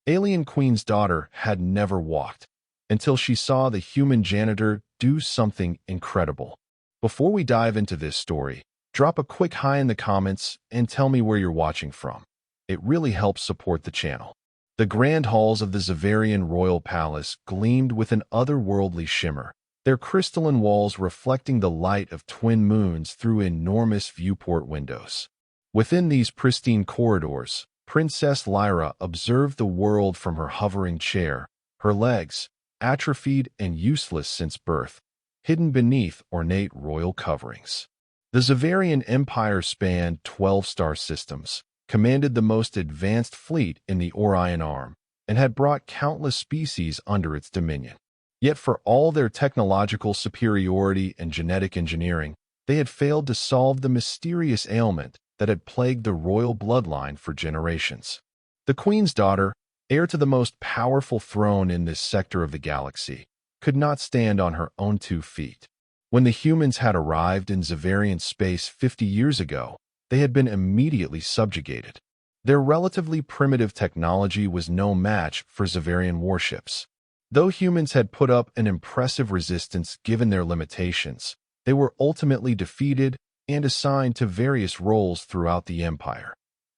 Alien Queen's daughter had never walked until she saw the human janitor do something incredible. Before we dive into this story, drop a quick hi in the comments and tell me where you're watching from. It really helps support the channel. The grand halls of the Zavarian royal palace gleamed with an otherworldly shimmer, their crystalline walls reflecting the light of twin moons through enormous viewport windows. Within these pristine corridors, Princess Lyra observed the world from her hovering chair, her legs, atrophied and useless since birth, hidden beneath ornate royal coverings. The Zavarian Empire spanned 12 star systems, commanded the most advanced fleet in the Orion Arm, and had brought countless species under its dominion. Yet for all their technological superiority and genetic engineering, they had failed to solve the mysterious ailment that had plagued the royal bloodline for generations. The Queen's daughter, heir to the most powerful throne in this sector of the galaxy, could not stand on her own 2 feet. When the humans had arrived in Zavarian space 50 years ago, they had been immediately subjugated. Their relatively primitive technology was no match for Zavarian warships. Though humans had put up an impressive resistance given their limitations, they were ultimately defeated and assigned to various roles throughout the Empire,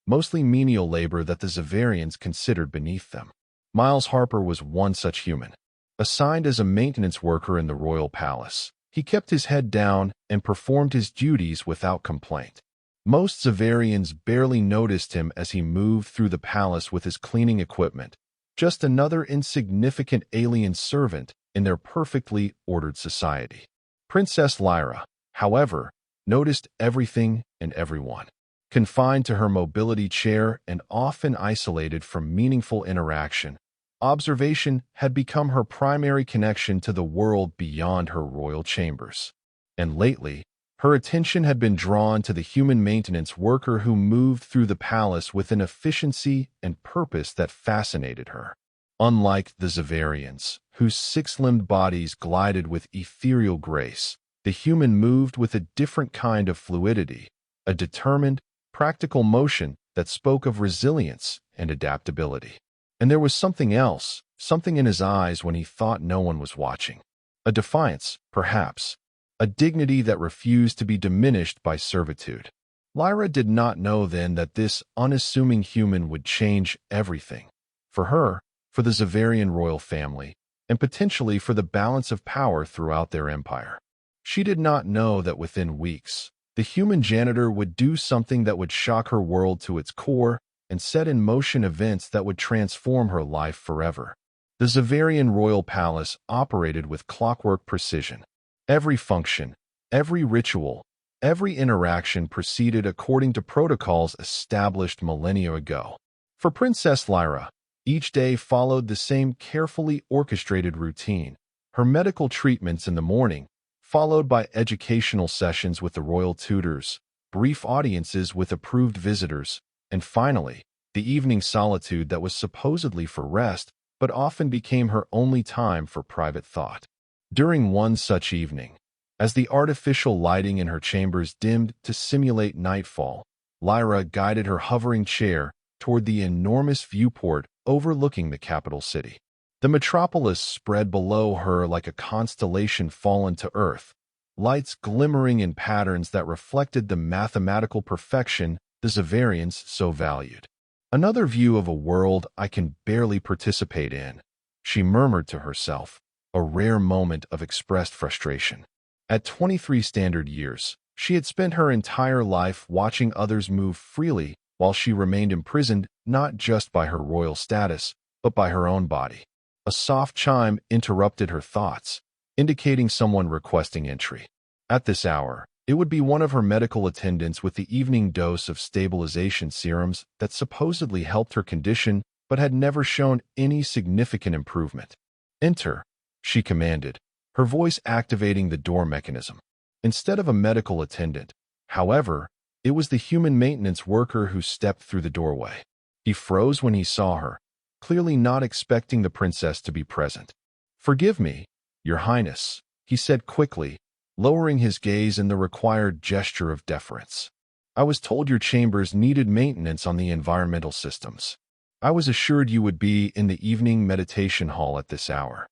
mostly menial labor that the Zavarians considered beneath them. Miles Harper was one such human. Assigned as a maintenance worker in the royal palace, he kept his head down and performed his duties without complaint. Most Zavarians barely noticed him as he moved through the palace with his cleaning equipment, just another insignificant alien servant in their perfectly ordered society. Princess Lyra, however, noticed everything and everyone. Confined to her mobility chair and often isolated from meaningful interaction, observation had become her primary connection to the world beyond her royal chambers. And lately, her attention had been drawn to the human maintenance worker who moved through the palace with an efficiency and purpose that fascinated her. Unlike the Zavarians, whose 6-limbed bodies glided with ethereal grace, the human moved with a different kind of fluidity, a determined, practical motion that spoke of resilience and adaptability. And there was something else, something in his eyes when he thought no one was watching. A defiance, perhaps. A dignity that refused to be diminished by servitude. Lyra did not know then that this unassuming human would change everything. For her, for the Zavarian royal family, and potentially for the balance of power throughout their empire. She did not know that within weeks, the human janitor would do something that would shock her world to its core and set in motion events that would transform her life forever. The Zavarian royal palace operated with clockwork precision. Every function, every ritual, every interaction proceeded according to protocols established millennia ago. For Princess Lyra, each day followed the same carefully orchestrated routine. Her medical treatments in the morning, followed by educational sessions with the royal tutors, brief audiences with approved visitors, and finally, the evening solitude that was supposedly for rest, but often became her only time for private thought. During one such evening, as the artificial lighting in her chambers dimmed to simulate nightfall, Lyra guided her hovering chair toward the enormous viewport overlooking the capital city. The metropolis spread below her like a constellation fallen to earth, lights glimmering in patterns that reflected the mathematical perfection the Zavarians so valued. Another view of a world I can barely participate in, she murmured to herself, a rare moment of expressed frustration. At 23 standard years, she had spent her entire life watching others move freely while she remained imprisoned not just by her royal status, but by her own body. A soft chime interrupted her thoughts, indicating someone requesting entry. At this hour, it would be one of her medical attendants with the evening dose of stabilization serums that supposedly helped her condition but had never shown any significant improvement. "Enter," she commanded, her voice activating the door mechanism. Instead of a medical attendant, however, it was the human maintenance worker who stepped through the doorway. He froze when he saw her, clearly not expecting the princess to be present. "Forgive me, Your Highness," he said quickly, lowering his gaze in the required gesture of deference. "I was told your chambers needed maintenance on the environmental systems." I was assured you would be in the evening meditation hall at this hour.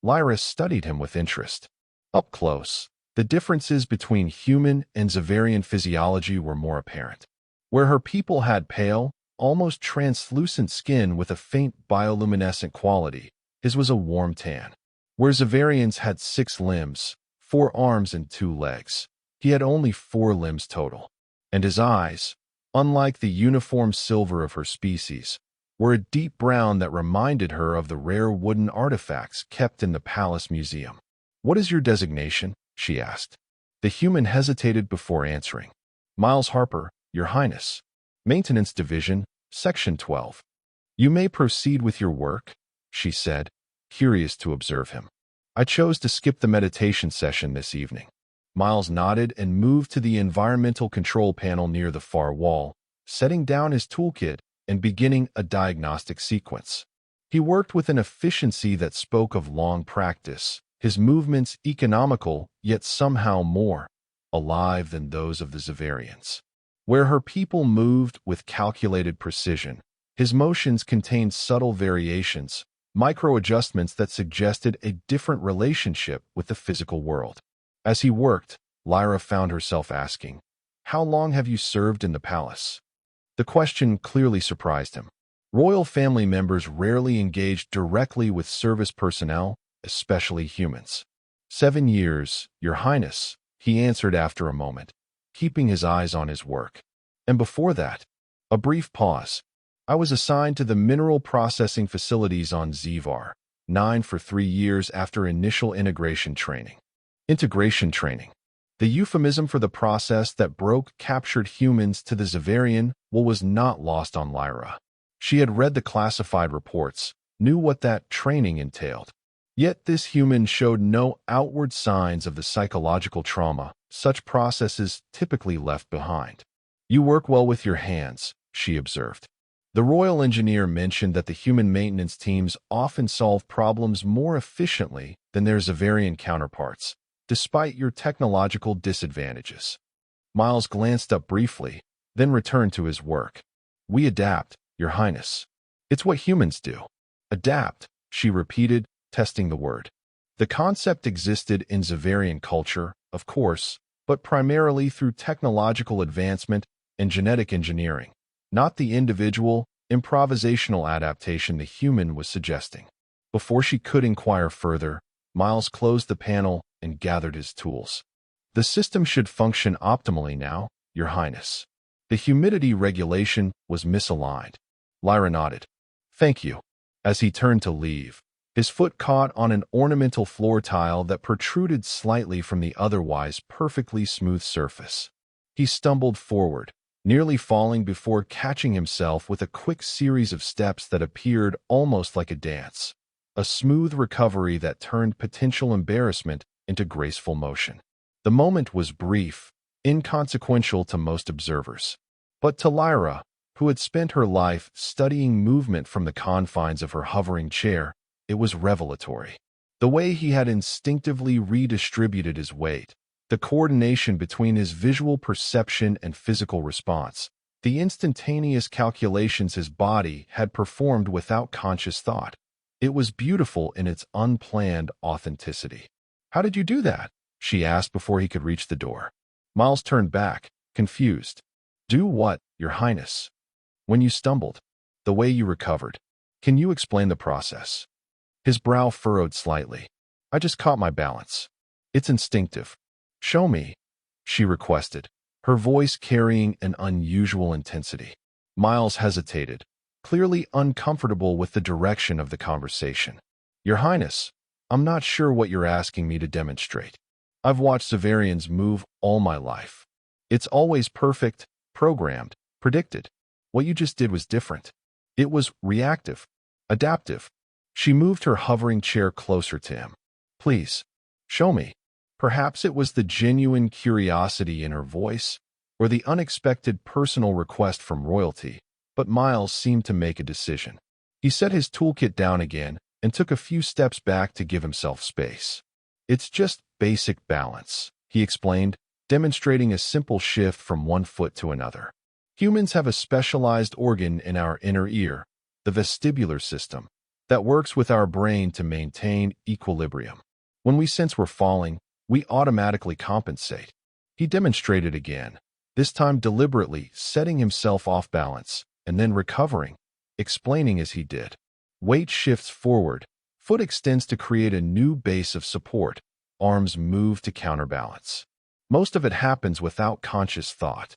Lyra studied him with interest. Up close, the differences between human and Xaverian physiology were more apparent. Where her people had pale, almost translucent skin with a faint bioluminescent quality, his was a warm tan. Where Xaverians had 6 limbs, 4 arms and 2 legs, he had only 4 limbs total. And his eyes, unlike the uniform silver of her species, were a deep brown that reminded her of the rare wooden artifacts kept in the Palace Museum. "What is your designation?" she asked. The human hesitated before answering. "Miles Harper, Your Highness. Maintenance Division, Section 12. "You may proceed with your work," she said, curious to observe him. "I chose to skip the meditation session this evening." Miles nodded and moved to the environmental control panel near the far wall, setting down his toolkit and beginning a diagnostic sequence. He worked with an efficiency that spoke of long practice, his movements economical yet somehow more alive than those of the Xaverians. Where her people moved with calculated precision, his motions contained subtle variations, micro-adjustments that suggested a different relationship with the physical world. As he worked, Lyra found herself asking, "How long have you served in the palace?" The question clearly surprised him. Royal family members rarely engaged directly with service personnel, especially humans. 7 years, Your Highness," he answered after a moment, keeping his eyes on his work. "And before that?" A brief pause. "I was assigned to the mineral processing facilities on Zivar, 9 for 3 years after initial integration training." Integration training. The euphemism for the process that broke captured humans to the Xaverian was not lost on Lyra. She had read the classified reports, knew what that training entailed. Yet this human showed no outward signs of the psychological trauma such processes typically left behind. "You work well with your hands," she observed. The royal engineer mentioned that the human maintenance teams often solve problems more efficiently than their Xaverian counterparts, despite your technological disadvantages. Miles glanced up briefly, then returned to his work. "We adapt, Your Highness. It's what humans do." "Adapt," she repeated, testing the word. The concept existed in Xaverian culture, of course, but primarily through technological advancement and genetic engineering, not the individual, improvisational adaptation the human was suggesting. Before she could inquire further, Miles closed the panel and gathered his tools. "The system should function optimally now, Your Highness." The humidity regulation was misaligned. Lyra nodded. "Thank you." As he turned to leave, his foot caught on an ornamental floor tile that protruded slightly from the otherwise perfectly smooth surface. He stumbled forward, nearly falling before catching himself with a quick series of steps that appeared almost like a dance. A smooth recovery that turned potential embarrassment into graceful motion. The moment was brief, inconsequential to most observers. But to Lyra, who had spent her life studying movement from the confines of her hovering chair, it was revelatory. The way he had instinctively redistributed his weight, the coordination between his visual perception and physical response, the instantaneous calculations his body had performed without conscious thought. It was beautiful in its unplanned authenticity. "How did you do that?" she asked before he could reach the door. Miles turned back, confused. "Do what, Your Highness?" "When you stumbled. The way you recovered. Can you explain the process?" His brow furrowed slightly. "I just caught my balance. It's instinctive." "Show me," she requested, her voice carrying an unusual intensity. Miles hesitated, clearly uncomfortable with the direction of the conversation. "Your Highness, I'm not sure what you're asking me to demonstrate. I've watched Xaverians move all my life. It's always perfect, programmed, predicted. What you just did was different. It was reactive, adaptive." She moved her hovering chair closer to him. "Please, show me." Perhaps it was the genuine curiosity in her voice, or the unexpected personal request from royalty, but Miles seemed to make a decision. He set his toolkit down again and took a few steps back to give himself space. "It's just basic balance," he explained, demonstrating a simple shift from one foot to another. "Humans have a specialized organ in our inner ear, the vestibular system, that works with our brain to maintain equilibrium. When we sense we're falling, we automatically compensate. He demonstrated again, this time deliberately setting himself off balance and then recovering, explaining as he did. Weight shifts forward, foot extends to create a new base of support, arms move to counterbalance. Most of it happens without conscious thought.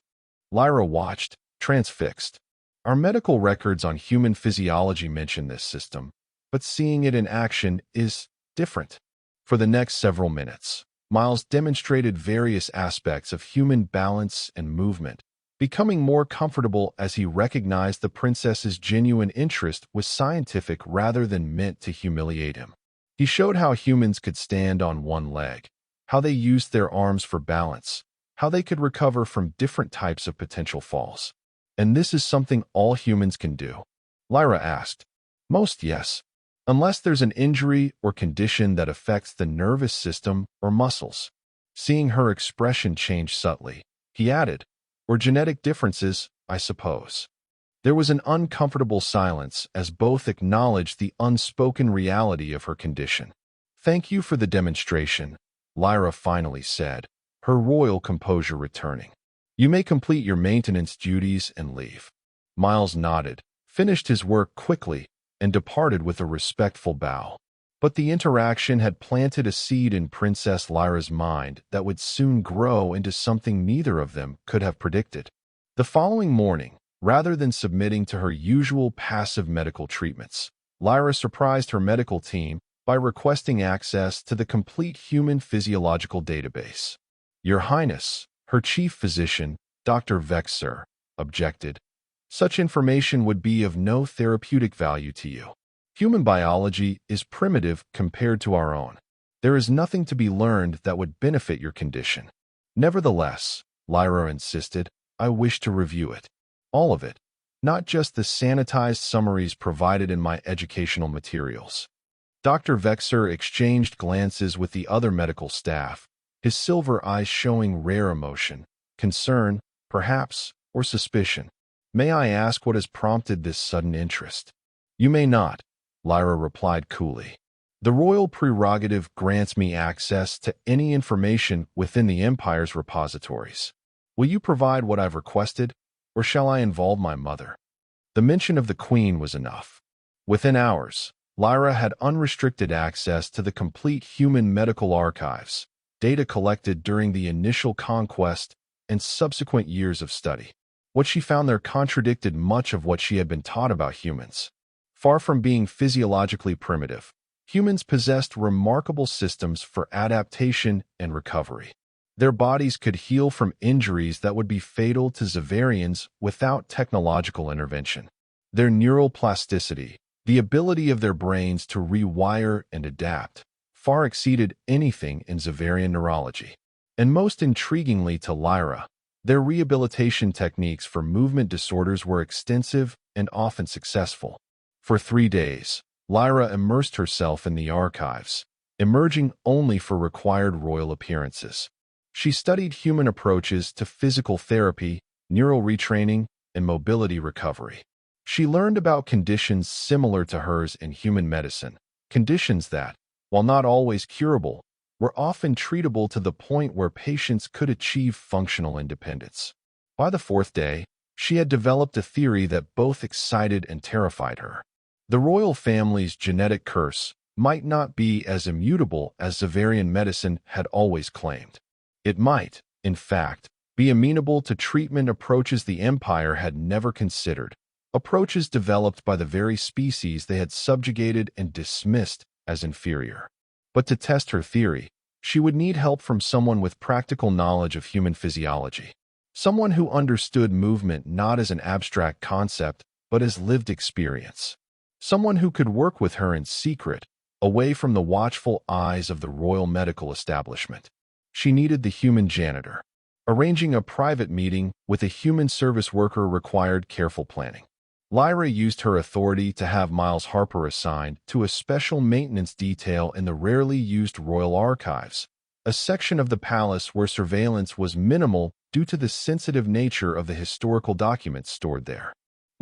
Lyra watched, transfixed. Our medical records on human physiology mention this system, but seeing it in action is different. For the next several minutes, Miles demonstrated various aspects of human balance and movement, becoming more comfortable as he recognized the princess's genuine interest was scientific rather than meant to humiliate him. He showed how humans could stand on one leg, how they used their arms for balance, how they could recover from different types of potential falls. And this is something all humans can do? Lyra asked. Most, yes. Unless there's an injury or condition that affects the nervous system or muscles. Seeing her expression change subtly, he added, or genetic differences, I suppose. There was an uncomfortable silence as both acknowledged the unspoken reality of her condition. Thank you for the demonstration, Lyra finally said, her royal composure returning. You may complete your maintenance duties and leave. Miles nodded, finished his work quickly, and departed with a respectful bow. But the interaction had planted a seed in Princess Lyra's mind that would soon grow into something neither of them could have predicted. The following morning, rather than submitting to her usual passive medical treatments, Lyra surprised her medical team by requesting access to the complete human physiological database. Your Highness, her chief physician, Dr. Vexer, objected. Such information would be of no therapeutic value to you. Human biology is primitive compared to our own. There is nothing to be learned that would benefit your condition. Nevertheless, Lyra insisted, I wish to review it. All of it, not just the sanitized summaries provided in my educational materials. Dr. Vexer exchanged glances with the other medical staff, his silver eyes showing rare emotion, concern, perhaps, or suspicion. May I ask what has prompted this sudden interest? You may not, Lyra replied coolly. The royal prerogative grants me access to any information within the Empire's repositories. Will you provide what I've requested, or shall I involve my mother? The mention of the Queen was enough. Within hours, Lyra had unrestricted access to the complete human medical archives, data collected during the initial conquest and subsequent years of study. What she found there contradicted much of what she had been taught about humans. Far from being physiologically primitive, humans possessed remarkable systems for adaptation and recovery. Their bodies could heal from injuries that would be fatal to Xaverians without technological intervention. Their neural plasticity, the ability of their brains to rewire and adapt, far exceeded anything in Xaverian neurology. And most intriguingly to Lyra, their rehabilitation techniques for movement disorders were extensive and often successful. For 3 days, Lyra immersed herself in the archives, emerging only for required royal appearances. She studied human approaches to physical therapy, neural retraining, and mobility recovery. She learned about conditions similar to hers in human medicine, conditions that, while not always curable, were often treatable to the point where patients could achieve functional independence. By the 4th day, she had developed a theory that both excited and terrified her. The royal family's genetic curse might not be as immutable as Xaverian medicine had always claimed. It might, in fact, be amenable to treatment approaches the Empire had never considered, approaches developed by the very species they had subjugated and dismissed as inferior. But to test her theory, she would need help from someone with practical knowledge of human physiology. Someone who understood movement not as an abstract concept, but as lived experience. Someone who could work with her in secret, away from the watchful eyes of the royal medical establishment. She needed the human janitor. Arranging a private meeting with a human service worker required careful planning. Lyra used her authority to have Miles Harper assigned to a special maintenance detail in the rarely used Royal Archives, a section of the palace where surveillance was minimal due to the sensitive nature of the historical documents stored there.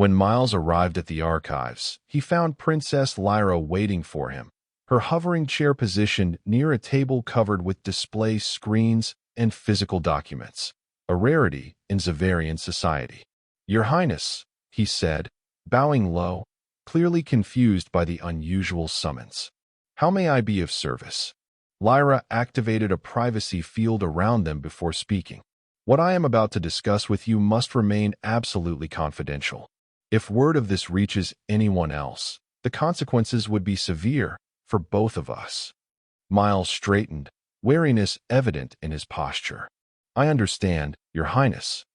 When Miles arrived at the archives, he found Princess Lyra waiting for him, her hovering chair positioned near a table covered with display screens and physical documents, a rarity in Zavarian society. "Your Highness," he said, bowing low, clearly confused by the unusual summons. "How may I be of service?" Lyra activated a privacy field around them before speaking. "What I am about to discuss with you must remain absolutely confidential. If word of this reaches anyone else, the consequences would be severe for both of us." Miles straightened, wariness evident in his posture. "I understand, Your Highness.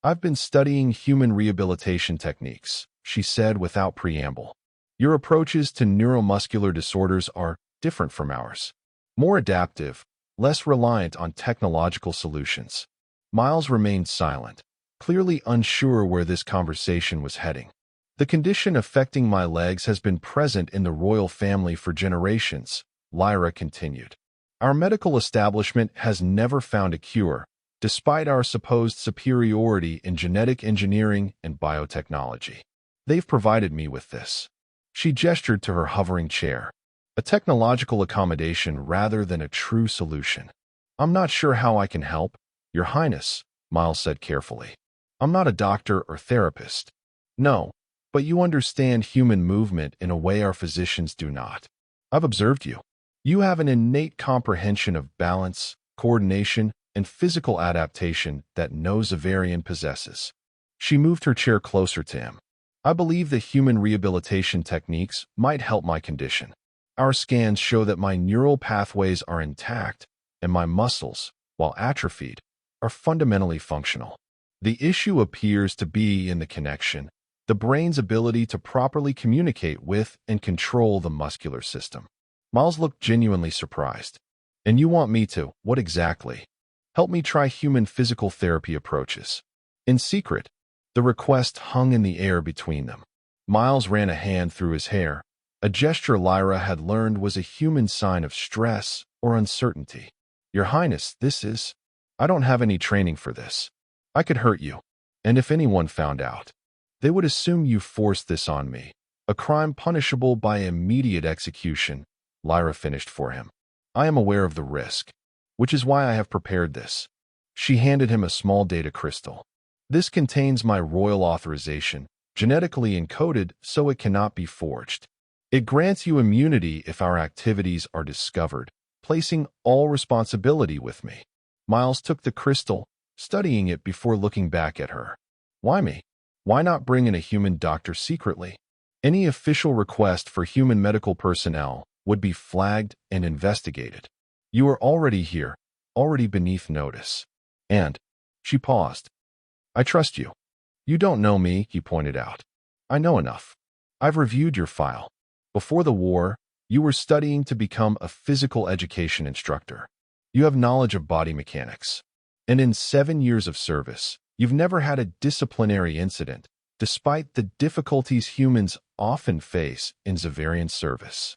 I've been studying human rehabilitation techniques," she said without preamble. "Your approaches to neuromuscular disorders are different from ours. More adaptive, less reliant on technological solutions." Miles remained silent, clearly unsure where this conversation was heading. "The condition affecting my legs has been present in the royal family for generations," Lyra continued. "Our medical establishment has never found a cure, despite our supposed superiority in genetic engineering and biotechnology. They've provided me with this." She gestured to her hovering chair. "A technological accommodation rather than a true solution. I'm not sure how I can help, Your Highness," Miles said carefully. "I'm not a doctor or therapist. No, but you understand human movement in a way our physicians do not. I've observed you. You have an innate comprehension of balance, coordination, and physical adaptation that no Zavarian possesses." She moved her chair closer to him. "I believe that human rehabilitation techniques might help my condition. Our scans show that my neural pathways are intact, and my muscles, while atrophied, are fundamentally functional. The issue appears to be in the connection, the brain's ability to properly communicate with and control the muscular system." Miles looked genuinely surprised. "And you want me to, what exactly? Help me try human physical therapy approaches?" In secret, the request hung in the air between them. Miles ran a hand through his hair, a gesture Lyra had learned was a human sign of stress or uncertainty. "Your Highness, I don't have any training for this. I could hurt you, and if anyone found out, they would assume you forced this on me, a crime punishable by immediate execution," Lyra finished for him. "I am aware of the risk, which is why I have prepared this." She handed him a small data crystal. "This contains my royal authorization, genetically encoded so it cannot be forged. It grants you immunity if our activities are discovered, placing all responsibility with me." Miles took the crystal, studying it before looking back at her. "Why me? Why not bring in a human doctor secretly? Any official request for human medical personnel would be flagged and investigated. You are already here, already beneath notice. And," she paused, "I trust you. You don't know me," he pointed out. "I know enough. I've reviewed your file. Before the war, you were studying to become a physical education instructor. You have knowledge of body mechanics. And in 7 years of service, you've never had a disciplinary incident, despite the difficulties humans often face in Zavarian service."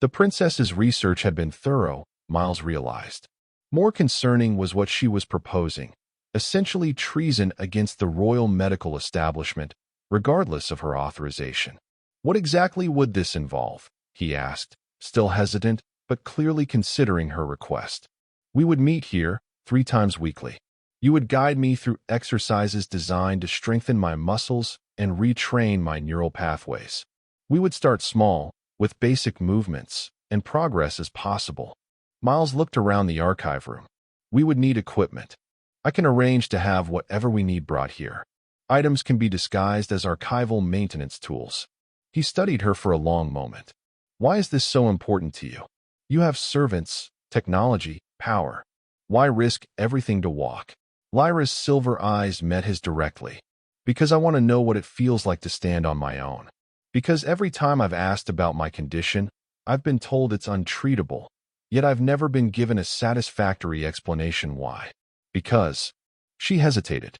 The princess's research had been thorough, Miles realized. More concerning was what she was proposing, essentially treason against the royal medical establishment, regardless of her authorization. "What exactly would this involve?" he asked, still hesitant, but clearly considering her request. "We would meet here 3 times weekly. You would guide me through exercises designed to strengthen my muscles and retrain my neural pathways. We would start small, with basic movements, and progress as possible." Miles looked around the archive room. "We would need equipment. I can arrange to have whatever we need brought here. Items can be disguised as archival maintenance tools." He studied her for a long moment. "Why is this so important to you? You have servants, technology, power. Why risk everything to walk?" Lyra's silver eyes met his directly. "Because I want to know what it feels like to stand on my own. Because every time I've asked about my condition, I've been told it's untreatable, yet I've never been given a satisfactory explanation why. Because," she hesitated,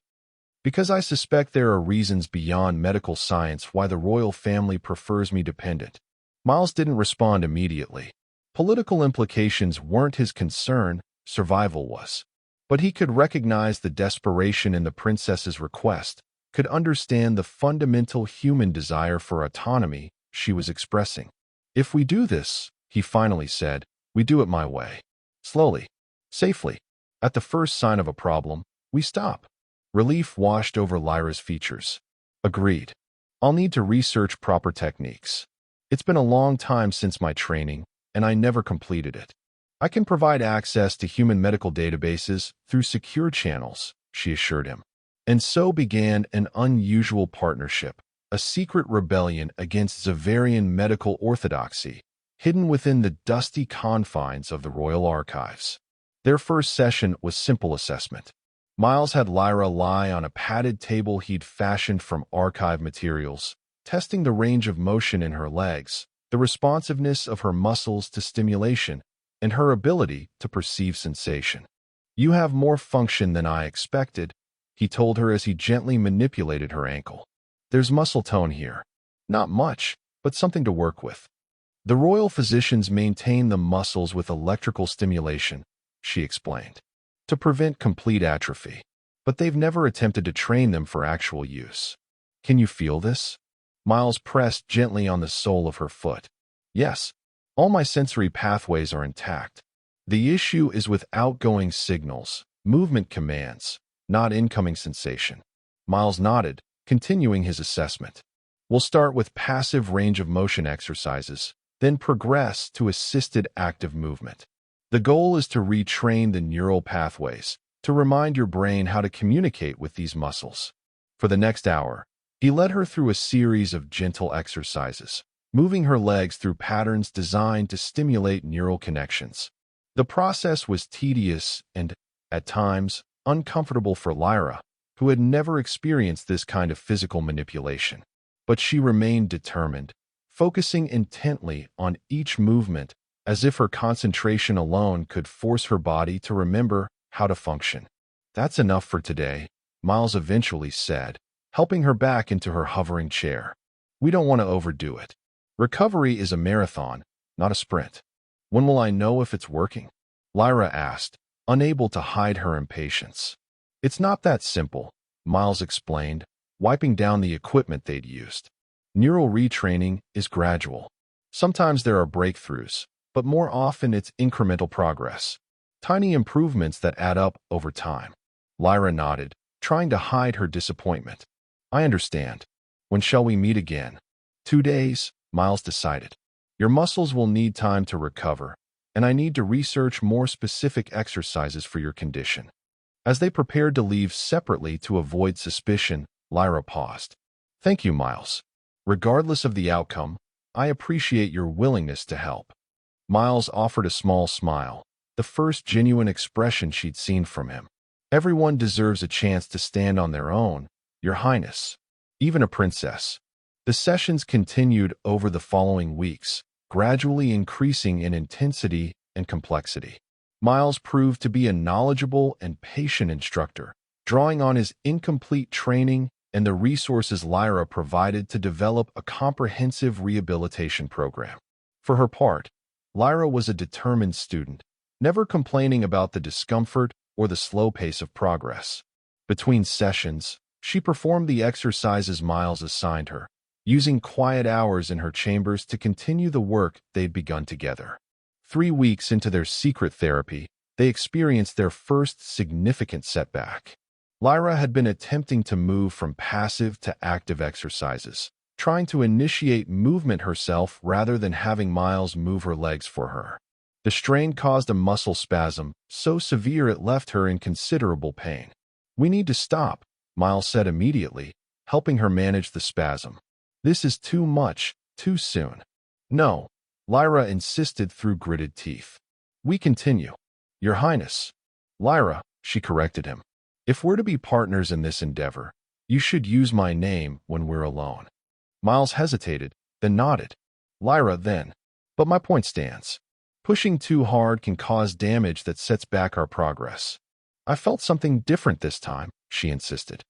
"because I suspect there are reasons beyond medical science why the royal family prefers me dependent." Miles didn't respond immediately. Political implications weren't his concern, survival was. But he could recognize the desperation in the princess's request, could understand the fundamental human desire for autonomy she was expressing. If we do this, he finally said, we do it my way. Slowly, safely. At the first sign of a problem, we stop. Relief washed over Lyra's features. Agreed. I'll need to research proper techniques. It's been a long time since my training, and I never completed it. I can provide access to human medical databases through secure channels, she assured him. And so began an unusual partnership, a secret rebellion against Zavarian medical orthodoxy, hidden within the dusty confines of the Royal Archives. Their first session was simple assessment. Miles had Lyra lie on a padded table he'd fashioned from archive materials, testing the range of motion in her legs, the responsiveness of her muscles to stimulation, and her ability to perceive sensation. You have more function than I expected, he told her as he gently manipulated her ankle. There's muscle tone here. Not much, but something to work with. The royal physicians maintain the muscles with electrical stimulation, she explained, to prevent complete atrophy. But they've never attempted to train them for actual use. Can you feel this? Miles pressed gently on the sole of her foot. Yes, all my sensory pathways are intact. The issue is with outgoing signals, movement commands, not incoming sensation. Miles nodded, continuing his assessment. We'll start with passive range of motion exercises, then progress to assisted active movement. The goal is to retrain the neural pathways, to remind your brain how to communicate with these muscles. For the next hour, he led her through a series of gentle exercises, moving her legs through patterns designed to stimulate neural connections. The process was tedious and, at times, uncomfortable for Lyra, who had never experienced this kind of physical manipulation. But she remained determined, focusing intently on each movement as if her concentration alone could force her body to remember how to function. That's enough for today, Miles eventually said, helping her back into her hovering chair. We don't want to overdo it. Recovery is a marathon, not a sprint. When will I know if it's working? Lyra asked, unable to hide her impatience. It's not that simple, Miles explained, wiping down the equipment they'd used. Neural retraining is gradual. Sometimes there are breakthroughs, but more often it's incremental progress. Tiny improvements that add up over time. Lyra nodded, trying to hide her disappointment. I understand. When shall we meet again? 2 days, Miles decided. Your muscles will need time to recover, and I need to research more specific exercises for your condition. As they prepared to leave separately to avoid suspicion, Lyra paused. Thank you, Miles. Regardless of the outcome, I appreciate your willingness to help. Miles offered a small smile, the first genuine expression she'd seen from him. Everyone deserves a chance to stand on their own, Your Highness. Even a princess. The sessions continued over the following weeks, gradually increasing in intensity and complexity. Miles proved to be a knowledgeable and patient instructor, drawing on his incomplete training and the resources Lyra provided to develop a comprehensive rehabilitation program. For her part, Lyra was a determined student, never complaining about the discomfort or the slow pace of progress. Between sessions, she performed the exercises Miles assigned her, using quiet hours in her chambers to continue the work they'd begun together. 3 weeks into their secret therapy, they experienced their first significant setback. Lyra had been attempting to move from passive to active exercises, trying to initiate movement herself rather than having Miles move her legs for her. The strain caused a muscle spasm, so severe it left her in considerable pain. We need to stop, Miles said immediately, helping her manage the spasm. This is too much, too soon. No, Lyra insisted through gritted teeth. We continue. Your Highness. Lyra, she corrected him. If we're to be partners in this endeavor, you should use my name when we're alone. Miles hesitated, then nodded. Lyra, then. But my point stands. Pushing too hard can cause damage that sets back our progress. I felt something different this time, she insisted.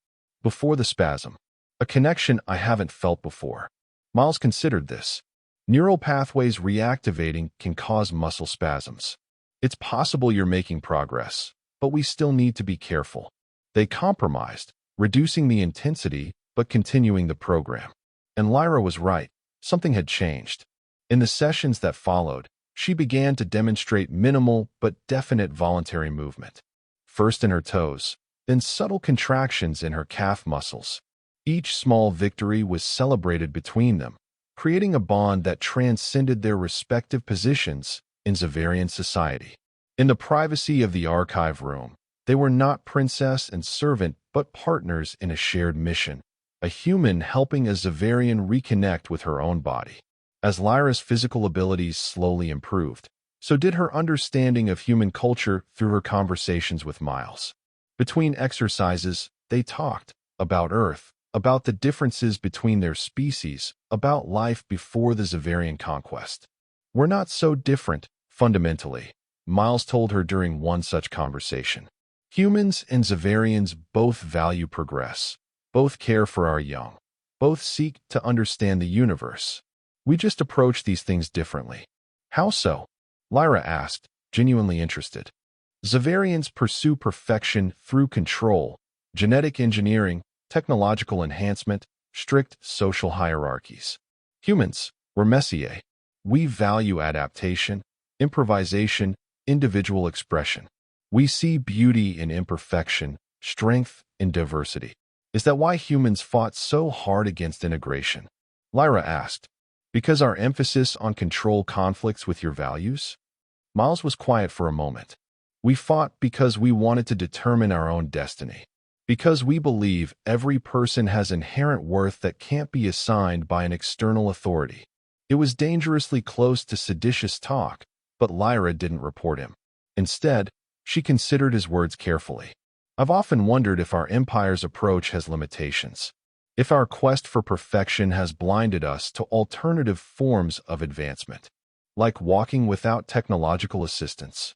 Before the spasm. A connection I haven't felt before. Miles considered this. Neural pathways reactivating can cause muscle spasms. It's possible you're making progress, but we still need to be careful. They compromised, reducing the intensity but continuing the program. And Lyra was right. Something had changed. In the sessions that followed, she began to demonstrate minimal but definite voluntary movement. First in her toes, then subtle contractions in her calf muscles. Each small victory was celebrated between them, creating a bond that transcended their respective positions in Zavarian society. In the privacy of the archive room, they were not princess and servant but partners in a shared mission, a human helping a Zavarian reconnect with her own body. As Lyra's physical abilities slowly improved, so did her understanding of human culture through her conversations with Miles. Between exercises, they talked about Earth, about the differences between their species, about life before the Zavarian conquest. "We're not so different, fundamentally," Miles told her during one such conversation. "Humans and Zavarians both value progress, both care for our young, both seek to understand the universe. We just approach these things differently." "How so?" Lyra asked, genuinely interested. "Zavarians pursue perfection through control, genetic engineering, technological enhancement, strict social hierarchies. Humans, we're Messier. We value adaptation, improvisation, individual expression. We see beauty in imperfection, strength in diversity." "Is that why humans fought so hard against integration?" Lyra asked. "Because our emphasis on control conflicts with your values?" Miles was quiet for a moment. "We fought because we wanted to determine our own destiny. Because we believe every person has inherent worth that can't be assigned by an external authority." It was dangerously close to seditious talk, but Lyra didn't report him. Instead, she considered his words carefully. "I've often wondered if our empire's approach has limitations. If our quest for perfection has blinded us to alternative forms of advancement, like walking without technological assistance,"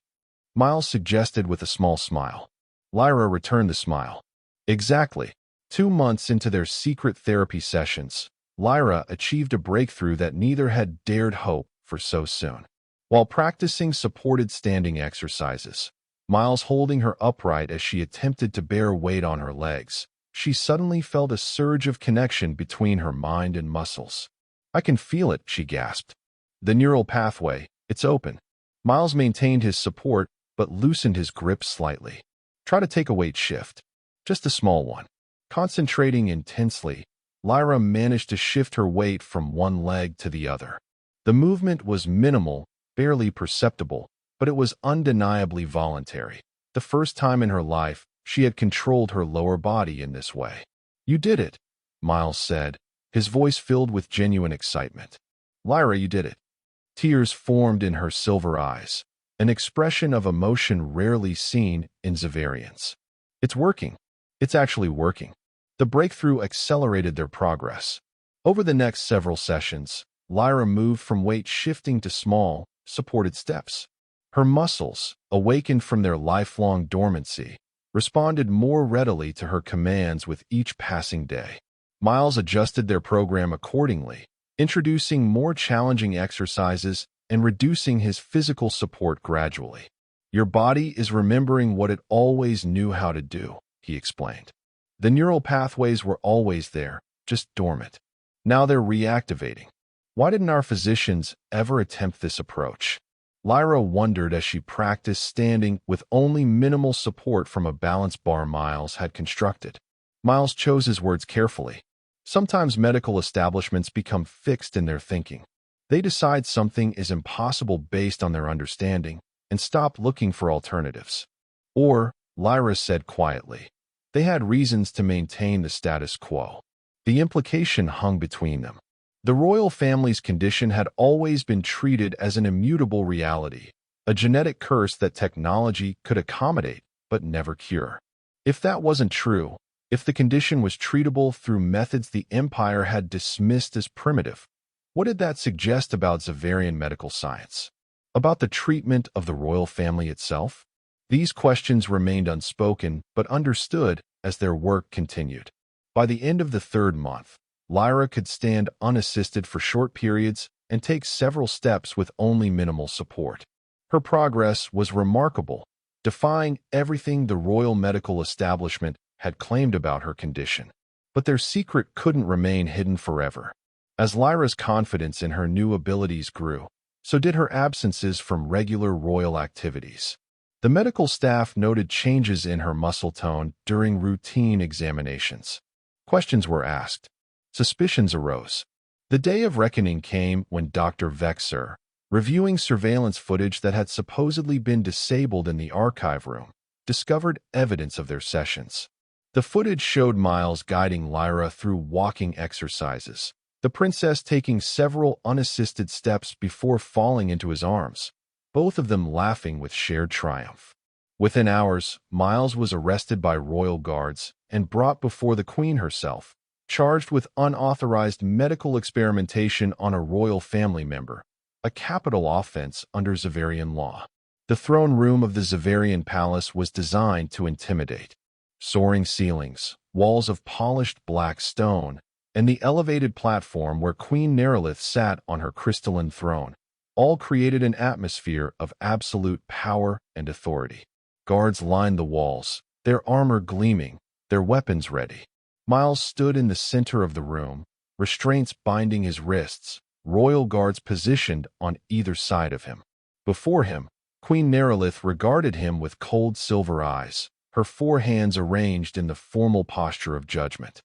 Miles suggested with a small smile. Lyra returned the smile. "Exactly." 2 months into their secret therapy sessions, Lyra achieved a breakthrough that neither had dared hope for so soon. While practicing supported standing exercises, Miles holding her upright as she attempted to bear weight on her legs, she suddenly felt a surge of connection between her mind and muscles. "I can feel it," she gasped. "The neural pathway, it's open." Miles maintained his support but loosened his grip slightly. "Try to take a weight shift. Just a small one." Concentrating intensely, Lyra managed to shift her weight from one leg to the other. The movement was minimal, barely perceptible, but it was undeniably voluntary. The first time in her life, she had controlled her lower body in this way. "You did it," Miles said, his voice filled with genuine excitement. "Lyra, you did it." Tears formed in her silver eyes, an expression of emotion rarely seen in Zavarians. "It's working. It's actually working." The breakthrough accelerated their progress. Over the next several sessions, Lyra moved from weight shifting to small, supported steps. Her muscles, awakened from their lifelong dormancy, responded more readily to her commands with each passing day. Miles adjusted their program accordingly, introducing more challenging exercises and reducing his physical support gradually. "Your body is remembering what it always knew how to do," he explained. "The neural pathways were always there, just dormant. Now they're reactivating. Why didn't our physicians ever attempt this approach?" Lyra wondered as she practiced standing with only minimal support from a balance bar Miles had constructed. Miles chose his words carefully. Sometimes medical establishments become fixed in their thinking. They decide something is impossible based on their understanding and stop looking for alternatives. Or, Lyra said quietly, they had reasons to maintain the status quo. The implication hung between them. The royal family's condition had always been treated as an immutable reality, a genetic curse that technology could accommodate but never cure. If that wasn't true, if the condition was treatable through methods the Empire had dismissed as primitive, what did that suggest about Zavarian medical science? About the treatment of the royal family itself? These questions remained unspoken but understood as their work continued. By the end of the 3rd month, Lyra could stand unassisted for short periods and take several steps with only minimal support. Her progress was remarkable, defying everything the royal medical establishment had claimed about her condition. But their secret couldn't remain hidden forever. As Lyra's confidence in her new abilities grew, so did her absences from regular royal activities. The medical staff noted changes in her muscle tone during routine examinations. Questions were asked. Suspicions arose. The day of reckoning came when Dr. Vexer, reviewing surveillance footage that had supposedly been disabled in the archive room, discovered evidence of their sessions. The footage showed Miles guiding Lyra through walking exercises, the princess taking several unassisted steps before falling into his arms, both of them laughing with shared triumph. Within hours, Miles was arrested by royal guards and brought before the queen herself, charged with unauthorized medical experimentation on a royal family member, a capital offense under Zavarian law. The throne room of the Zavarian palace was designed to intimidate. Soaring ceilings, walls of polished black stone, and the elevated platform where Queen Nerylith sat on her crystalline throne, all created an atmosphere of absolute power and authority. Guards lined the walls, their armor gleaming, their weapons ready. Miles stood in the center of the room, restraints binding his wrists, royal guards positioned on either side of him. Before him, Queen Nerylith regarded him with cold silver eyes, her four hands arranged in the formal posture of judgment.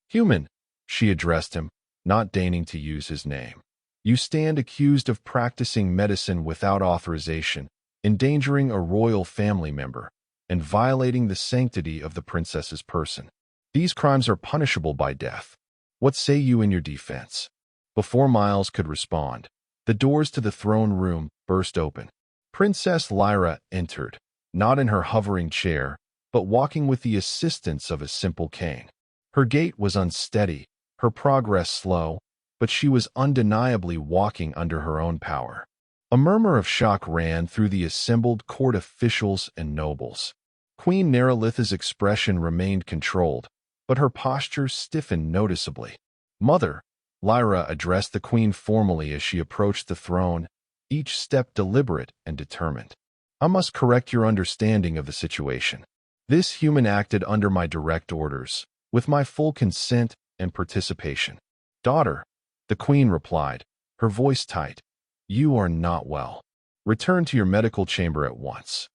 "Human," she addressed him, not deigning to use his name. "You stand accused of practicing medicine without authorization, endangering a royal family member, and violating the sanctity of the princess's person. These crimes are punishable by death. What say you in your defense?" Before Miles could respond, the doors to the throne room burst open. Princess Lyra entered, not in her hovering chair, but walking with the assistance of a simple cane. Her gait was unsteady, her progress slow, but she was undeniably walking under her own power. A murmur of shock ran through the assembled court officials and nobles. Queen Nerylith's expression remained controlled, but her posture stiffened noticeably. "Mother," Lyra addressed the queen formally as she approached the throne, each step deliberate and determined. "I must correct your understanding of the situation. This human acted under my direct orders, with my full consent and participation." "Daughter," the queen replied, her voice tight, "you are not well. Return to your medical chamber at once."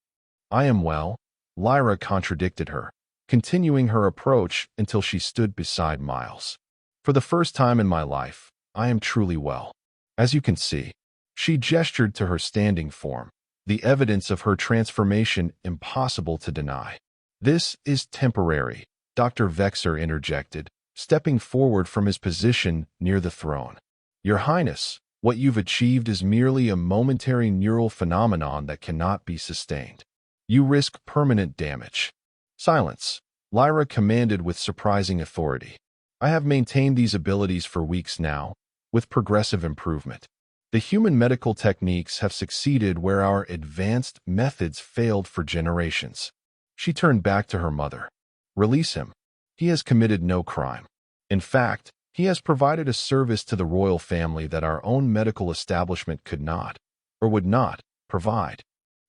"I am well," Lyra contradicted her, continuing her approach until she stood beside Miles. "For the first time in my life, I am truly well. As you can see." She gestured to her standing form, the evidence of her transformation impossible to deny. "This is temporary," Dr. Vexer interjected, stepping forward from his position near the throne. "Your Highness, what you've achieved is merely a momentary neural phenomenon that cannot be sustained. You risk permanent damage." "Silence," Lyra commanded with surprising authority. "I have maintained these abilities for weeks now, with progressive improvement. The human medical techniques have succeeded where our advanced methods failed for generations." She turned back to her mother. "Release him. He has committed no crime. In fact, he has provided a service to the royal family that our own medical establishment could not, or would not, provide."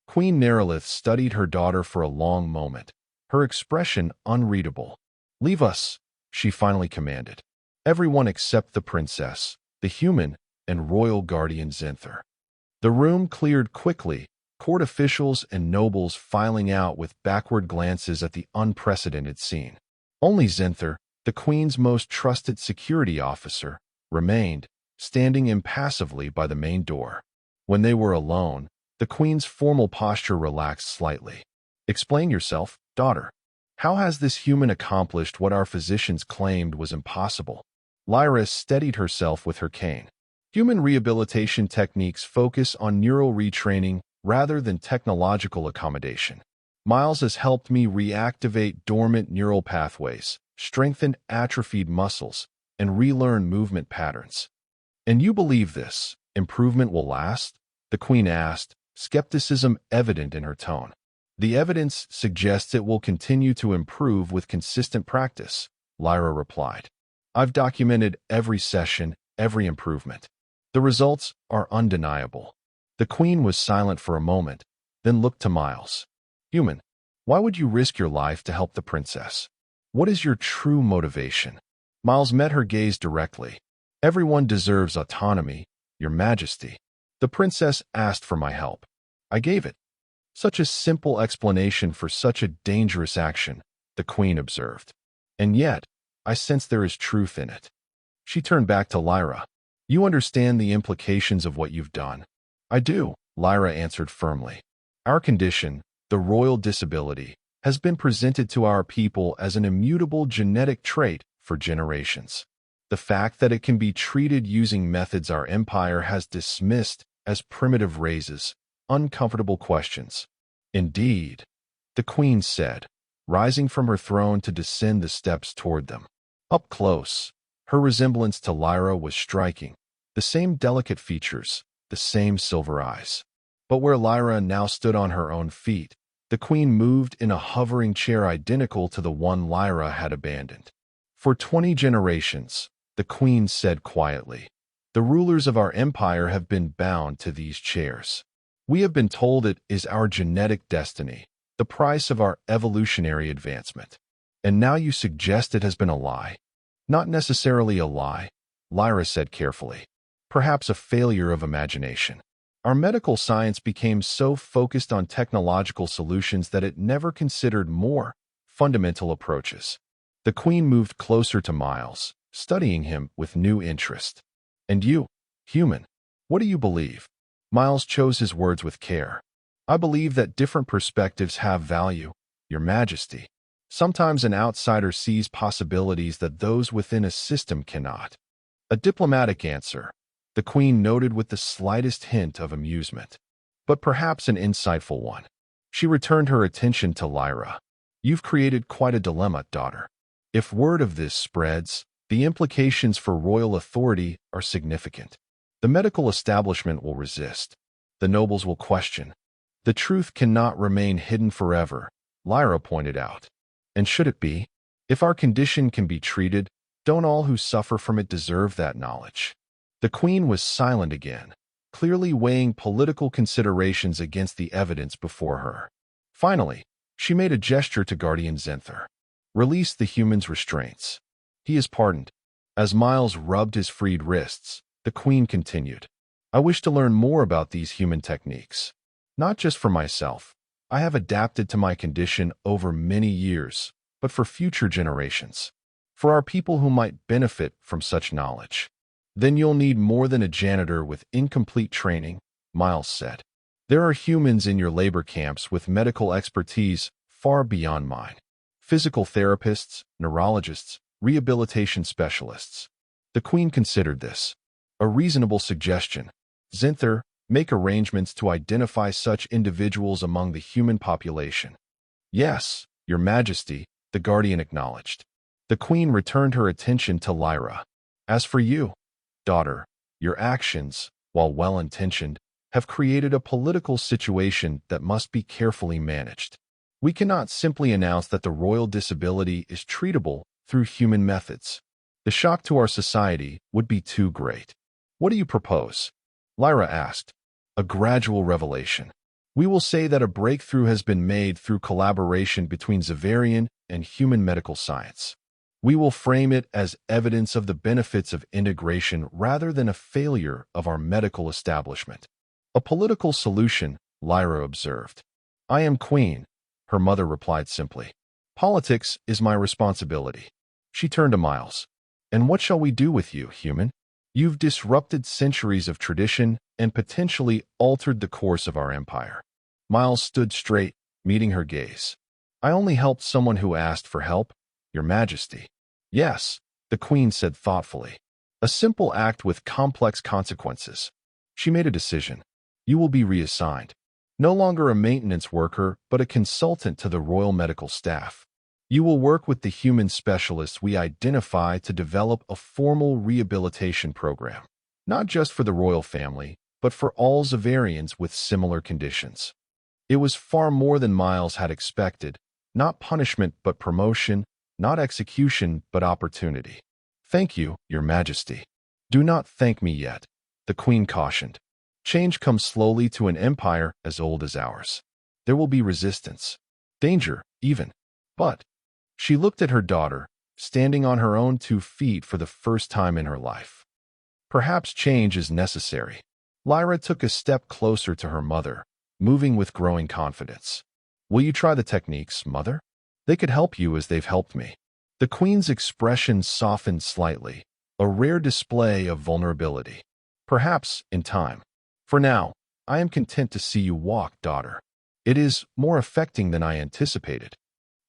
Queen Nerylith studied her daughter for a long moment, her expression unreadable. "Leave us," she finally commanded. "Everyone except the princess, the human, and royal guardian Zinther." The room cleared quickly, court officials and nobles filing out with backward glances at the unprecedented scene. Only Zinther, the queen's most trusted security officer, remained, standing impassively by the main door. When they were alone, the queen's formal posture relaxed slightly. "Explain yourself, daughter. How has this human accomplished what our physicians claimed was impossible?" Lyra steadied herself with her cane. "Human rehabilitation techniques focus on neural retraining rather than technological accommodation. Miles has helped me reactivate dormant neural pathways, strengthen atrophied muscles, and relearn movement patterns." "And you believe this improvement will last?" the queen asked, skepticism evident in her tone. "The evidence suggests it will continue to improve with consistent practice," Lyra replied. "I've documented every session, every improvement. The results are undeniable." The queen was silent for a moment, then looked to Miles. "Human, why would you risk your life to help the princess?" What is your true motivation? Miles met her gaze directly. Everyone deserves autonomy, Your Majesty. The princess asked for my help. I gave it. Such a simple explanation for such a dangerous action, the queen observed. And yet, I sense there is truth in it. She turned back to Lyra. You understand the implications of what you've done. I do, Lyra answered firmly. Our condition, the royal disability, has been presented to our people as an immutable genetic trait for generations. The fact that it can be treated using methods our empire has dismissed as primitive raises uncomfortable questions. Indeed, the queen said, rising from her throne to descend the steps toward them. Up close, her resemblance to Lyra was striking, the same delicate features, the same silver eyes. But where Lyra now stood on her own feet, the queen moved in a hovering chair identical to the one Lyra had abandoned. For 20 generations, the queen said quietly, the rulers of our empire have been bound to these chairs. We have been told it is our genetic destiny, the price of our evolutionary advancement. And now you suggest it has been a lie. Not necessarily a lie, Lyra said carefully. Perhaps a failure of imagination. Our medical science became so focused on technological solutions that it never considered more fundamental approaches. The queen moved closer to Miles, studying him with new interest. And you, human, what do you believe? Miles chose his words with care. I believe that different perspectives have value, Your Majesty. Sometimes an outsider sees possibilities that those within a system cannot. A diplomatic answer, the queen noted with the slightest hint of amusement, but perhaps an insightful one. She returned her attention to Lyra. You've created quite a dilemma, daughter. If word of this spreads, the implications for royal authority are significant. The medical establishment will resist. The nobles will question. The truth cannot remain hidden forever, Lyra pointed out. And should it be? If our condition can be treated, don't all who suffer from it deserve that knowledge? The queen was silent again, clearly weighing political considerations against the evidence before her. Finally, she made a gesture to Guardian Zenther. Release the human's restraints. He is pardoned. As Miles rubbed his freed wrists, the queen continued. I wish to learn more about these human techniques. Not just for myself. I have adapted to my condition over many years, but for future generations. For our people who might benefit from such knowledge. Then you'll need more than a janitor with incomplete training, Miles said. There are humans in your labor camps with medical expertise far beyond mine. Physical therapists, neurologists, rehabilitation specialists. The queen considered this. A reasonable suggestion. Zenther, make arrangements to identify such individuals among the human population. Yes, Your Majesty, the Guardian acknowledged. The queen returned her attention to Lyra. As for you, daughter, your actions, while well-intentioned, have created a political situation that must be carefully managed. We cannot simply announce that the royal disability is treatable through human methods. The shock to our society would be too great. What do you propose? Lyra asked. A gradual revelation. We will say that a breakthrough has been made through collaboration between Zavarian and human medical science. We will frame it as evidence of the benefits of integration rather than a failure of our medical establishment. A political solution, Lyra observed. I am queen, her mother replied simply. Politics is my responsibility. She turned to Miles. And what shall we do with you, human? You've disrupted centuries of tradition and potentially altered the course of our empire. Miles stood straight, meeting her gaze. I only helped someone who asked for help, Your Majesty. Yes, the queen said thoughtfully. A simple act with complex consequences. She made a decision. You will be reassigned. No longer a maintenance worker, but a consultant to the royal medical staff. You will work with the human specialists we identify to develop a formal rehabilitation program, not just for the royal family, but for all Zavarians with similar conditions. It was far more than Miles had expected, not punishment but promotion, not execution but opportunity. Thank you, Your Majesty. Do not thank me yet, the queen cautioned. Change comes slowly to an empire as old as ours. There will be resistance, danger, even. But She looked at her daughter, standing on her own 2 feet for the first time in her life. Perhaps change is necessary. Lyra took a step closer to her mother, moving with growing confidence. Will you try the techniques, Mother? They could help you as they've helped me. The Queen's expression softened slightly, a rare display of vulnerability. Perhaps in time. For now, I am content to see you walk, daughter. It is more affecting than I anticipated.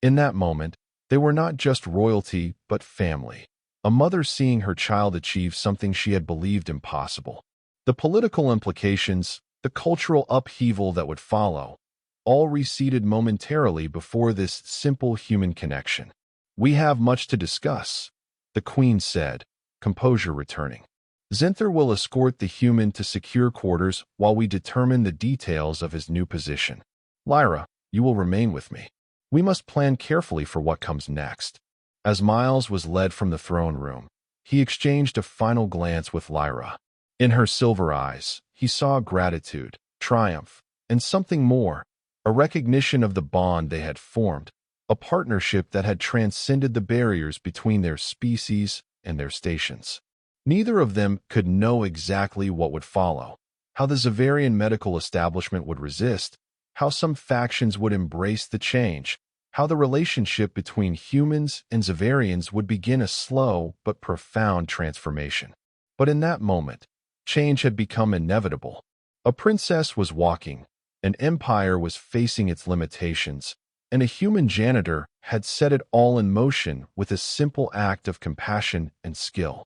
In that moment, they were not just royalty, but family. A mother seeing her child achieve something she had believed impossible. The political implications, the cultural upheaval that would follow, all receded momentarily before this simple human connection. We have much to discuss, the Queen said, composure returning. Zinther will escort the human to secure quarters while we determine the details of his new position. Lyra, you will remain with me. We must plan carefully for what comes next. As Miles was led from the throne room, he exchanged a final glance with Lyra. In her silver eyes, he saw gratitude, triumph, and something more, a recognition of the bond they had formed, a partnership that had transcended the barriers between their species and their stations. Neither of them could know exactly what would follow, how the Zavarian medical establishment would resist, how some factions would embrace the change, how the relationship between humans and Zavarians would begin a slow but profound transformation. But in that moment, change had become inevitable. A princess was walking, an empire was facing its limitations, and a human janitor had set it all in motion with a simple act of compassion and skill.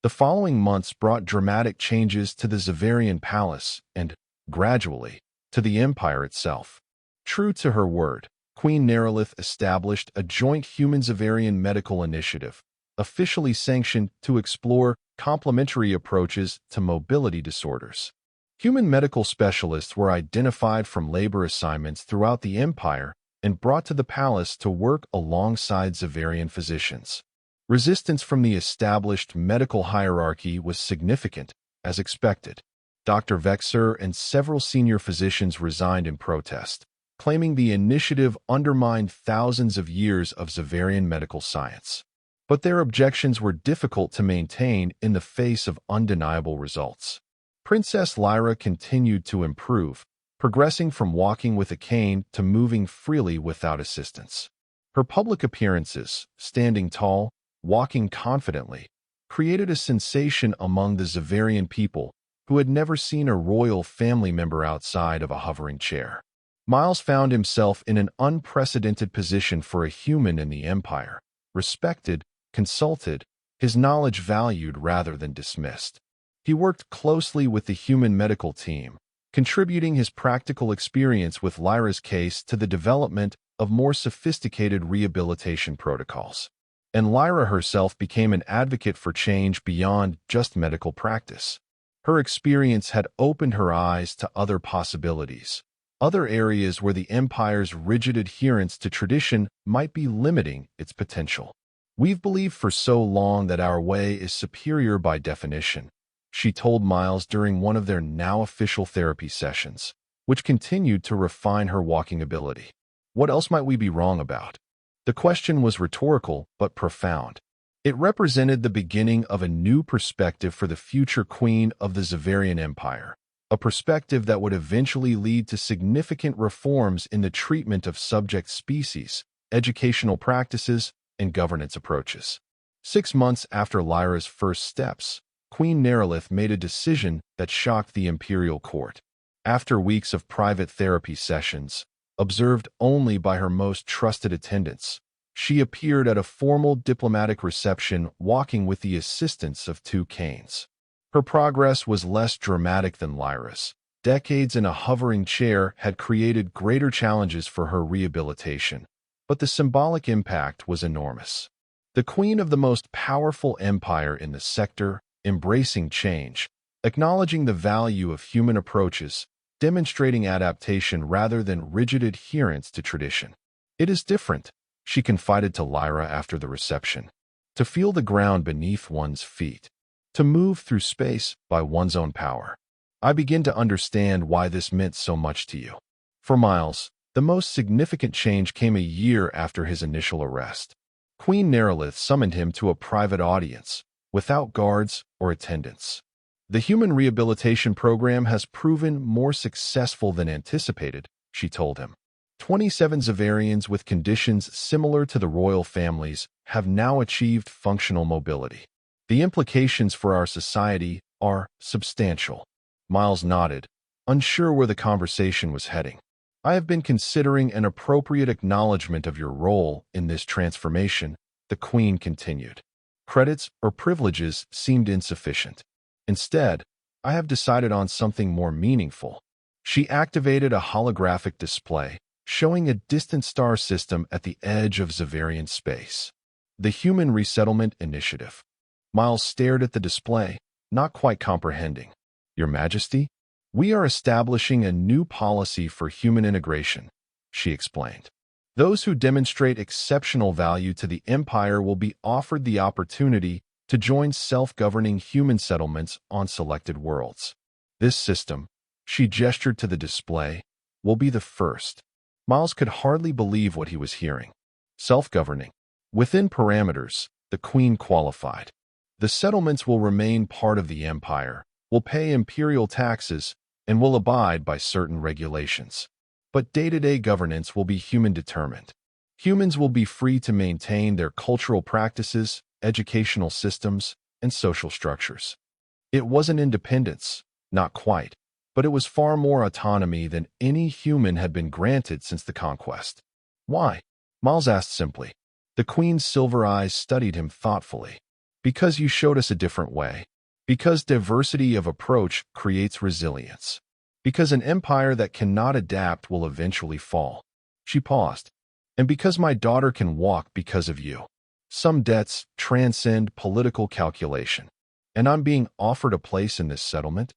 The following months brought dramatic changes to the Zavarian palace and, gradually, to the empire itself. True to her word, Queen Nerylith established a joint human-Zavarian medical initiative, officially sanctioned to explore complementary approaches to mobility disorders. Human medical specialists were identified from labor assignments throughout the empire and brought to the palace to work alongside Zavarian physicians. Resistance from the established medical hierarchy was significant, as expected. Dr. Vexer and several senior physicians resigned in protest, claiming the initiative undermined thousands of years of Zavarian medical science. But their objections were difficult to maintain in the face of undeniable results. Princess Lyra continued to improve, progressing from walking with a cane to moving freely without assistance. Her public appearances, standing tall, walking confidently, created a sensation among the Zavarian people who had never seen a royal family member outside of a hovering chair. Miles found himself in an unprecedented position for a human in the Empire, respected, consulted, his knowledge valued rather than dismissed. He worked closely with the human medical team, contributing his practical experience with Lyra's case to the development of more sophisticated rehabilitation protocols. And Lyra herself became an advocate for change beyond just medical practice. Her experience had opened her eyes to other possibilities, other areas where the Empire's rigid adherence to tradition might be limiting its potential. We've believed for so long that our way is superior by definition, she told Miles during one of their now official therapy sessions, which continued to refine her walking ability. What else might we be wrong about? The question was rhetorical but profound. It represented the beginning of a new perspective for the future queen of the Zavarian Empire, a perspective that would eventually lead to significant reforms in the treatment of subject species, educational practices, and governance approaches. 6 months after Lyra's first steps, Queen Nerylith made a decision that shocked the imperial court. After weeks of private therapy sessions, observed only by her most trusted attendants, she appeared at a formal diplomatic reception walking with the assistance of 2 canes. Her progress was less dramatic than Lyra's. Decades in a hovering chair had created greater challenges for her rehabilitation, but the symbolic impact was enormous. The queen of the most powerful empire in the sector, embracing change, acknowledging the value of human approaches, demonstrating adaptation rather than rigid adherence to tradition. It is different, she confided to Lyra after the reception, to feel the ground beneath one's feet, to move through space by one's own power. I begin to understand why this meant so much to you. For Miles, the most significant change came a year after his initial arrest. Queen Nerylith summoned him to a private audience, without guards or attendants. The human rehabilitation program has proven more successful than anticipated, she told him. 27 Zavarians with conditions similar to the royal families have now achieved functional mobility. The implications for our society are substantial. Miles nodded, unsure where the conversation was heading. I have been considering an appropriate acknowledgement of your role in this transformation, the Queen continued. Credits or privileges seemed insufficient. Instead, I have decided on something more meaningful. She activated a holographic display, showing a distant star system at the edge of Zavarian space. The Human Resettlement Initiative. Miles stared at the display, not quite comprehending. Your Majesty? We are establishing a new policy for human integration, she explained. Those who demonstrate exceptional value to the Empire will be offered the opportunity to join self-governing human settlements on selected worlds. This system, she gestured to the display, will be the first. Miles could hardly believe what he was hearing. Self-governing. Within parameters, the Queen qualified. The settlements will remain part of the Empire, will pay imperial taxes, and will abide by certain regulations. But day-to-day governance will be human-determined. Humans will be free to maintain their cultural practices, educational systems, and social structures. It wasn't independence, not quite, but it was far more autonomy than any human had been granted since the conquest. Why? Miles asked simply. The Queen's silver eyes studied him thoughtfully. Because you showed us a different way. Because diversity of approach creates resilience. Because an empire that cannot adapt will eventually fall. She paused. And because my daughter can walk because of you. Some debts transcend political calculation. And I'm being offered a place in this settlement?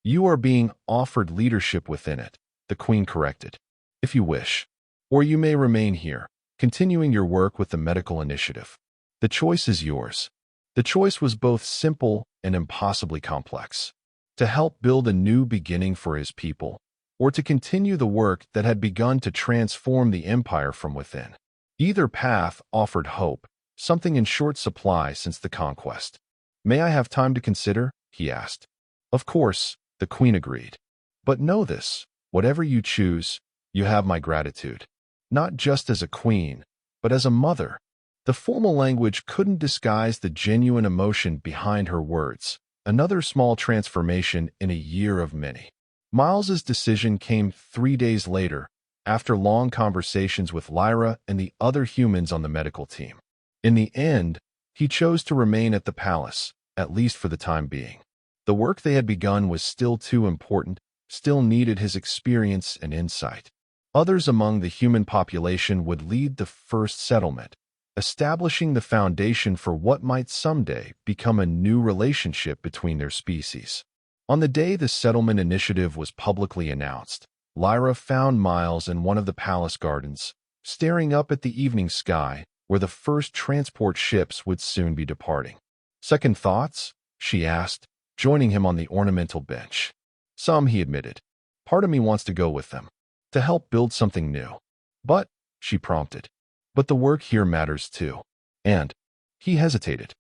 You are being offered leadership within it, the Queen corrected. If you wish. Or you may remain here, continuing your work with the medical initiative. The choice is yours. The choice was both simple and impossibly complex. To help build a new beginning for his people, or to continue the work that had begun to transform the Empire from within. Either path offered hope, something in short supply since the conquest. May I have time to consider? He asked. Of course, the Queen agreed. But know this, whatever you choose, you have my gratitude. Not just as a queen, but as a mother. The formal language couldn't disguise the genuine emotion behind her words. Another small transformation in a year of many. Miles's decision came 3 days later, after long conversations with Lyra and the other humans on the medical team. In the end, he chose to remain at the palace, at least for the time being. The work they had begun was still too important, still needed his experience and insight. Others among the human population would lead the first settlement, establishing the foundation for what might someday become a new relationship between their species. On the day the settlement initiative was publicly announced, Lyra found Miles in one of the palace gardens, staring up at the evening sky, where the first transport ships would soon be departing. Second thoughts? She asked, joining him on the ornamental bench. Some, he admitted. Part of me wants to go with them, to help build something new. But, she prompted, but the work here matters too. And, he hesitated.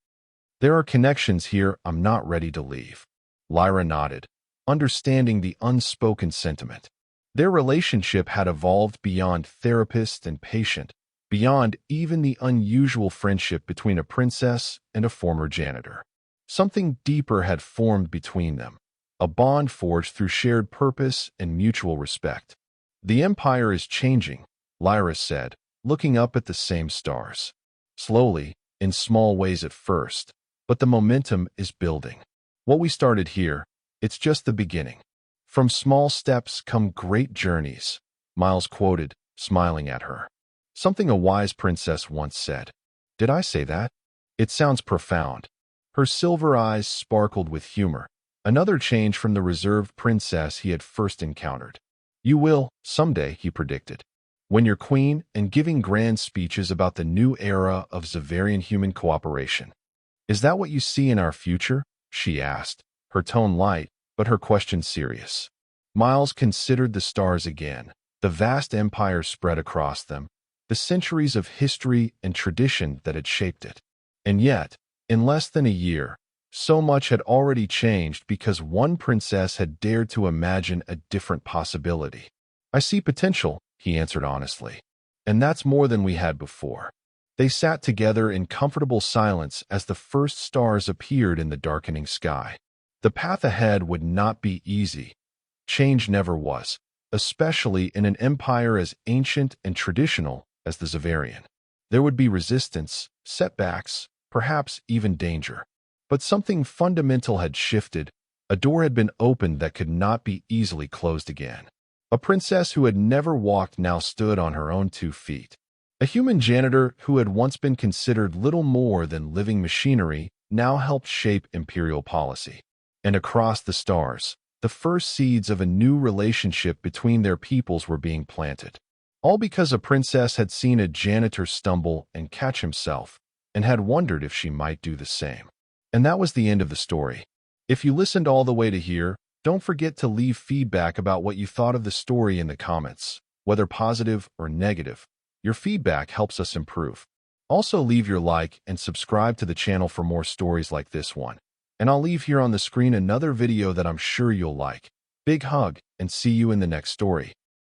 There are connections here I'm not ready to leave. Lyra nodded, understanding the unspoken sentiment. Their relationship had evolved beyond therapist and patient, beyond even the unusual friendship between a princess and a former janitor. Something deeper had formed between them, a bond forged through shared purpose and mutual respect. The Empire is changing, Lyra said, looking up at the same stars. Slowly, in small ways at first, but the momentum is building. What we started here, it's just the beginning. From small steps come great journeys, Miles quoted, smiling at her. Something a wise princess once said. Did I say that? It sounds profound. Her silver eyes sparkled with humor, another change from the reserved princess he had first encountered. You will, someday, he predicted. When you're queen and giving grand speeches about the new era of Zavarian human cooperation. Is that what you see in our future? She asked, her tone light, but her question serious. Miles considered the stars again. The vast empire spread across them, the centuries of history and tradition that had shaped it. And yet, in less than a year, so much had already changed because one princess had dared to imagine a different possibility. "I see potential," he answered honestly. "And that's more than we had before." They sat together in comfortable silence as the first stars appeared in the darkening sky. The path ahead would not be easy. Change never was, especially in an empire as ancient and traditional as the Zavarian. There would be resistance, setbacks, perhaps even danger. But something fundamental had shifted. A door had been opened that could not be easily closed again. A princess who had never walked now stood on her own 2 feet. A human janitor who had once been considered little more than living machinery now helped shape imperial policy. And across the stars, the first seeds of a new relationship between their peoples were being planted. All because a princess had seen a janitor stumble and catch himself, and had wondered if she might do the same. And that was the end of the story. If you listened all the way to here, don't forget to leave feedback about what you thought of the story in the comments, whether positive or negative. Your feedback helps us improve. Also, leave your like and subscribe to the channel for more stories like this one. And I'll leave here on the screen another video that I'm sure you'll like. Big hug, and see you in the next story.